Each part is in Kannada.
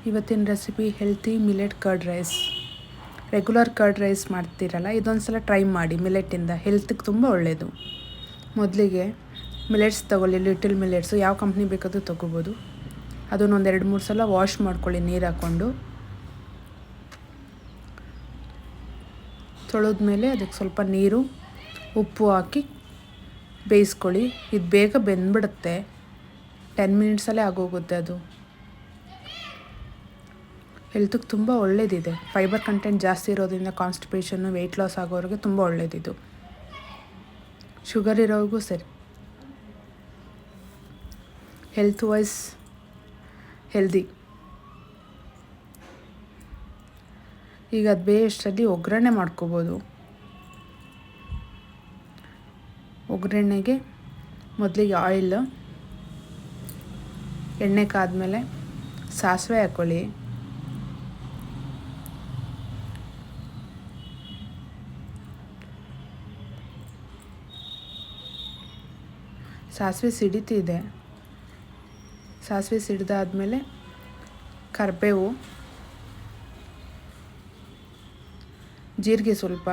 ಇವತ್ತಿನ recipe healthy millet curd rice. Regular curd rice ಮಾಡ್ತೀರಲ್ಲ, ಇದೊಂದು ಸಲ ಟ್ರೈ ಮಾಡಿ. ಮಿಲೆಟ್ಟಿಂದ ಹೆಲ್ತಿಗೆ ತುಂಬ ಒಳ್ಳೆಯದು. ಮೊದಲಿಗೆ ಮಿಲೆಟ್ಸ್ ತೊಗೊಳ್ಳಿ, ಲಿಟಲ್ ಮಿಲೆಟ್ಸು, ಯಾವ ಕಂಪ್ನಿ ಬೇಕಾದರೂ ತೊಗೋಬೋದು. ಅದನ್ನೊಂದು 2-3 ಸಲ ವಾಶ್ ಮಾಡ್ಕೊಳ್ಳಿ ನೀರು ಹಾಕ್ಕೊಂಡು. ತೊಳೆದ್ಮೇಲೆ ಅದಕ್ಕೆ ಸ್ವಲ್ಪ ನೀರು, ಉಪ್ಪು ಹಾಕಿ ಬೇಯಿಸ್ಕೊಳ್ಳಿ. ಇದು ಬೇಗ ಬೆಂದ್ಬಿಡುತ್ತೆ, 10 ಮಿನಿಟ್ಸಲ್ಲೇ ಆಗೋಗುತ್ತೆ. ಅದು ಹೆಲ್ತಿಗೆ ತುಂಬ ಒಳ್ಳೆಯದಿದೆ. ಫೈಬರ್ ಕಂಟೆಂಟ್ ಜಾಸ್ತಿ ಇರೋದ್ರಿಂದ ಕಾನ್ಸ್ಟಿಪೇಷನ್ನು, ವೆಯ್ಟ್ ಲಾಸ್ ಆಗೋರಿಗೆ ತುಂಬ ಒಳ್ಳೆಯದಿದು. ಶುಗರ್ ಇರೋರಿಗೂ ಸರಿ, ಹೆಲ್ತ್ ವೈಸ್ ಹೆಲ್ದಿ. ಈಗ ಅದು ಬೇಯಷ್ಟರಲ್ಲಿ ಒಗ್ಗರಣೆ ಮಾಡ್ಕೋಬೋದು. ಒಗ್ಗರಣೆಗೆ ಮೊದಲಿಗೆ ಆಯಿಲ್, ಎಣ್ಣೆ ಕಾದ್ಮೇಲೆ ಸಾಸಿವೆ ಹಾಕ್ಕೊಳ್ಳಿ. ಸಾಸಿವೆ ಸಿಡಿತಿದೆ. ಸಾಸಿವೆ ಸಿಡಿದಾದ್ಮೇಲೆ ಕರಿಬೇವು, ಜೀರಿಗೆ ಸ್ವಲ್ಪ,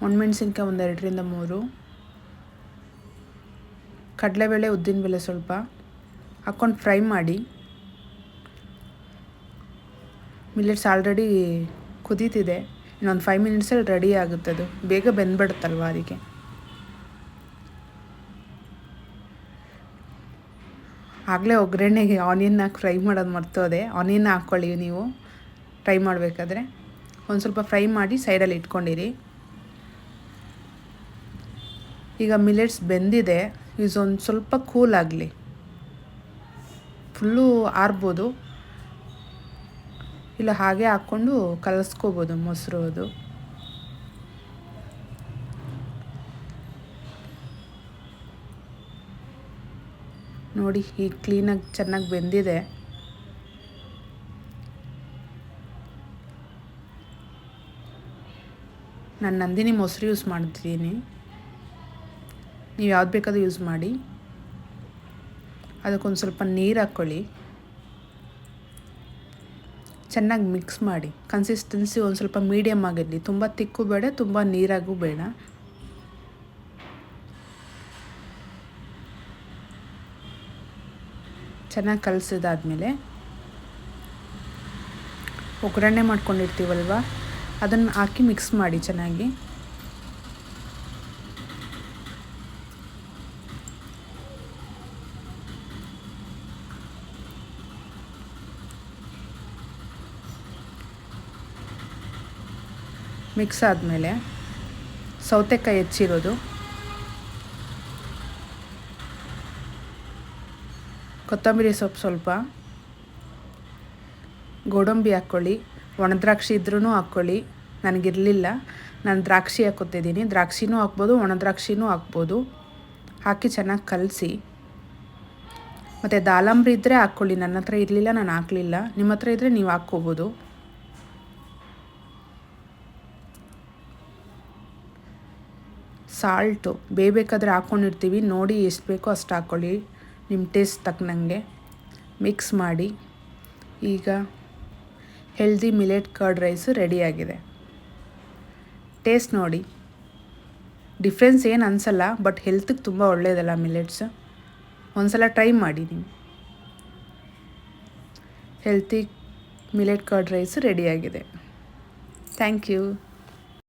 ಒಣಮೆಣಸಿನ್ಕಾಯಿ ಒಂದು 2-3, ಕಡಲೆಬೇಳೆ, ಉದ್ದಿನಬೇಳೆ ಸ್ವಲ್ಪ ಹಾಕ್ಕೊಂಡು ಫ್ರೈ ಮಾಡಿ. ಮಿಲೆಟ್ಸ್ ಆಲ್ರೆಡಿ ಕುದೀತಿದೆ, ಇನ್ನೊಂದು 5 ಮಿನಿಟ್ಸಲ್ಲಿ ರೆಡಿ ಆಗುತ್ತೆ. ಅದು ಬೇಗ ಬೆಂದ್ಬಿಡುತ್ತಲ್ವ, ಅದಕ್ಕೆ. ಆಗಲೇ ಒಗ್ಗರಣೆಗೆ ಆನಿಯನ್ ಹಾಕಿ ಫ್ರೈ ಮಾಡೋದು ಮರ್ತೋದೆ. ಆನಿಯನ್ ಹಾಕ್ಕೊಳ್ಳಿ ನೀವು ಫ್ರೈ ಮಾಡಬೇಕಾದ್ರೆ. ಒಂದು ಸ್ವಲ್ಪ ಫ್ರೈ ಮಾಡಿ ಸೈಡಲ್ಲಿ ಇಟ್ಕೊಂಡಿರಿ. ಈಗ ಮಿಲೆಟ್ಸ್ ಬೆಂದಿದೆ, ಇದೊಂದು ಸ್ವಲ್ಪ ಕೂಲ್ ಆಗಲಿ. ಫುಲ್ಲು ಆರ್ಬೋದು, ಇಲ್ಲ ಹಾಗೆ ಹಾಕ್ಕೊಂಡು ಕಲಸ್ಕೋಬೋದು ಮೊಸರು. ಅದು ನೋಡಿ, ಈಗ ಕ್ಲೀನಾಗಿ ಚೆನ್ನಾಗಿ ಬೆಂದಿದೆ. ನಾನು ನಂದಿನಿ ಮೊಸರು ಯೂಸ್ ಮಾಡ್ತಿದ್ದೀನಿ, ನೀವು ಯಾವ್ದು ಬೇಕಾದರೂ ಯೂಸ್ ಮಾಡಿ. ಅದಕ್ಕೊಂದು ಸ್ವಲ್ಪ ನೀರು ಹಾಕ್ಕೊಳ್ಳಿ, ಚೆನ್ನಾಗಿ ಮಿಕ್ಸ್ ಮಾಡಿ. ಕನ್ಸಿಸ್ಟೆನ್ಸಿ ಒಂದು ಸ್ವಲ್ಪ ಮೀಡಿಯಮ್ ಆಗಿರಲಿ, ತುಂಬ ತಿಕ್ಕು ಬೇಡ, ತುಂಬ ನೀರಾಗೂ ಬೇಡ. ಚೆನ್ನಾಗಿ ಕಲಸಿದಾದ್ಮೇಲೆ ಒಗ್ಗರಣೆ ಮಾಡ್ಕೊಂಡಿರ್ತೀವಲ್ವ, ಅದನ್ನು ಹಾಕಿ ಮಿಕ್ಸ್ ಮಾಡಿ ಚೆನ್ನಾಗಿ. ಮಿಕ್ಸ್ ಆದಮೇಲೆ ಸೌತೆಕಾಯಿ ಹೆಚ್ಚಿರೋದು, ಕೊತ್ತಂಬರಿ ಸೊಪ್ಪು ಸ್ವಲ್ಪ, ಗೋಡಂಬಿ ಹಾಕ್ಕೊಳ್ಳಿ. ಒಣದ್ರಾಕ್ಷಿ ಇದ್ರೂ ಹಾಕ್ಕೊಳ್ಳಿ, ನನಗಿರಲಿಲ್ಲ, ನಾನು ದ್ರಾಕ್ಷಿ ಹಾಕ್ಕೊತಿದ್ದೀನಿ. ದ್ರಾಕ್ಷಿನೂ ಹಾಕ್ಬೋದು, ಒಣದ್ರಾಕ್ಷಿನೂ ಹಾಕ್ಬೋದು. ಹಾಕಿ ಚೆನ್ನಾಗಿ ಕಲಸಿ. ಮತ್ತು ದಾಳಂಬ್ರಿ ಇದ್ದರೆ ಹಾಕ್ಕೊಳ್ಳಿ. ನನ್ನ ಹತ್ರ ಇರಲಿಲ್ಲ, ನಾನು ಹಾಕಲಿಲ್ಲ. ನಿಮ್ಮ ಹತ್ರ ಇದ್ದರೆ ನೀವು ಹಾಕ್ಕೋಬೋದು. ಸಾಲ್ಟು ಬೇಯಬೇಕಾದ್ರೆ ಹಾಕ್ಕೊಂಡಿರ್ತೀವಿ, ನೋಡಿ ಎಷ್ಟು ಬೇಕೋ ಅಷ್ಟು ಹಾಕ್ಕೊಳ್ಳಿ, ನಿಮ್ಮ ಟೇಸ್ಟ್ ತಕ್ಕನಂಗೆ. ಮಿಕ್ಸ್ ಮಾಡಿ. ಈಗ ಹೆಲ್ದಿ ಮಿಲೆಟ್ ಕರ್ಡ್ ರೈಸು ರೆಡಿಯಾಗಿದೆ. ಟೇಸ್ಟ್ ನೋಡಿ, ಡಿಫ್ರೆನ್ಸ್ ಏನು ಅನಿಸಲ್ಲ, ಬಟ್ ಹೆಲ್ತಿಗೆ ತುಂಬ ಒಳ್ಳೆಯದಲ್ಲ ಮಿಲೆಟ್ಸ್. ಒಂದು ಸಲ ಟ್ರೈ ಮಾಡಿ ನೀವು. ಹೆಲ್ತಿ ಮಿಲೆಟ್ ಕರ್ಡ್ ರೈಸು ರೆಡಿಯಾಗಿದೆ. Thank you.